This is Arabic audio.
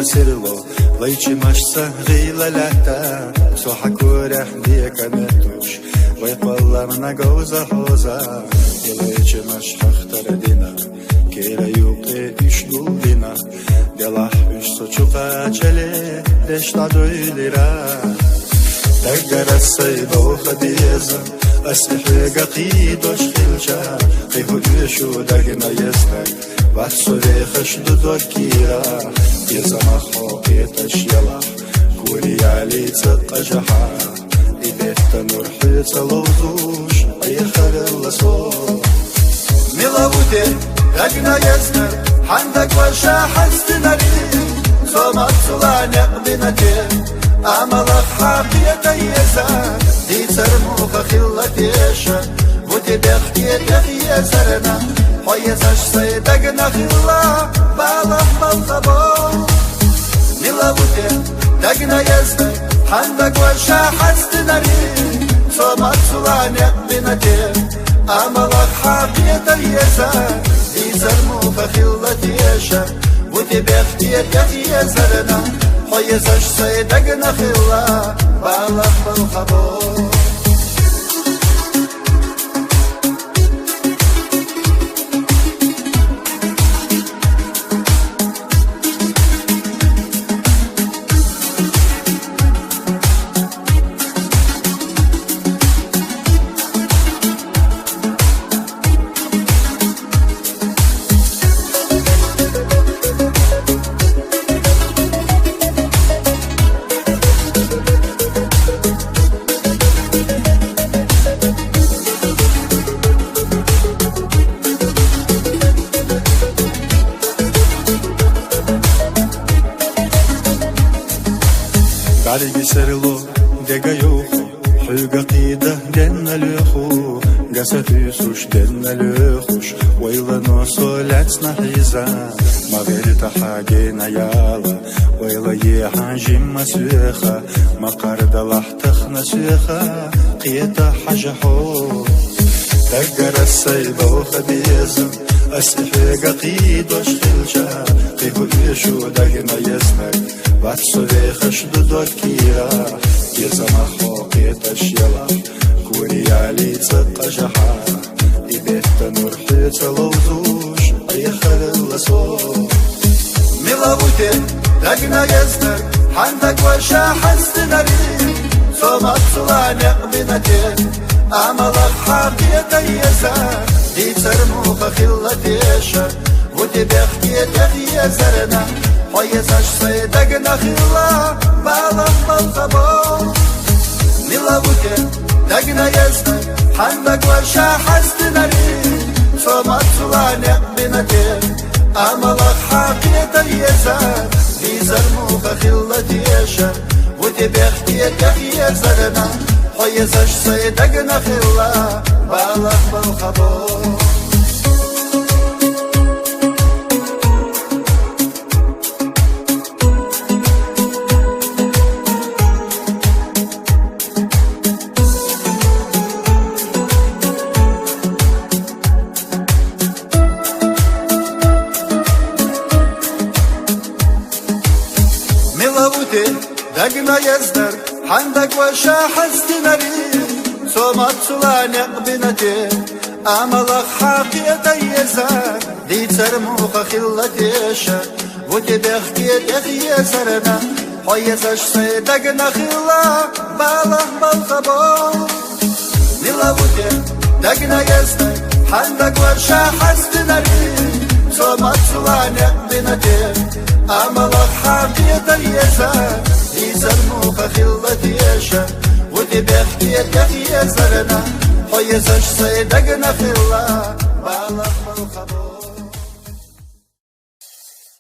سرلو ليتي مشسا غيلا لتا سوحا كورح ديكا نتوش ويقلرنا جوزا حوزا ليتي مش اختار دينا كيلا يوقي اشدولنا دلاح اشتوشوقا چلي دشتا دويلرا تقدر السيدو خديزا أسحق قيدوش خلشا قيهو يشو دقنا يسنك وحسولي خشد دوكيرا يزما خوكي تشيلا كوري علي تقجحا إذا تنور حيث لوزوش أي خلال لصوت ميلاوتي دقنا يسنك عندك وشا حستنري صومت سلانق بنتي أملك حقيقة يسا دي ترموخ خلتيشا وتي بختي يسرنا حيزش سيدقنا خلا بالك بالخبو نلوتي دقنا يسا عندك وشا حستنري صومت سلانق بنتي أملك حقيقة يسا دي ترموخ خلتيشا وتي بختي يسرنا حيزش سيدقنا خلا بالك بالخبو علي بسرلو دقا يوخو حلقا قيدة دنا لوخو قاسة يسوش دنا لوخوش ويلا نوصو لاتسنا حيزا ما غيرت حاجينا يالا ويلا يحاجي مسويخا ما قارد لحتخنا سويخا قيتا حاجة حو تقر السيدة خبيزا أسحق قيدوش خلشا قيهو يشو دقنا يسنك واتسوي خشد دوكيرا يزما خوكي تشيلا كوري علي تقجحا إبيت تنور حيث لوزوش أي خلال لصوت ميلاوتي دقنا يسنك عندك وشا حستنري صومت سلانق بنتي أملك حقيقة يسا دي ترموخ خلتيشا وتي بختي يسرنا حيزش سيدقنا خلا بالك بالخبو ميلاوتي دقنا يسنك عندك وشا حستنري صومت سلانق بنتي أملك حقيقة يسا دي زرموخ خلتيشا وتي بختي يسرنا حيزش سيدقنا خلا بالك بالخبو ميلاوتي دقنا يزدر عندك وشا حستنري صومت سلانق بنتي أملك حقيقة يسا دي ترموخ خلتيشا وتي بختي يسرنا حيزش سيدقنا خلا بالك بالخبو ميلاوتي دقنا يزدر عندك وشا حستنري صومت سلانق بنتي أملك حقيقة يسا دي زرموخ خلتيشا وتي بختي يسرنا حيزش سيدقنا خلا بالك بالخبو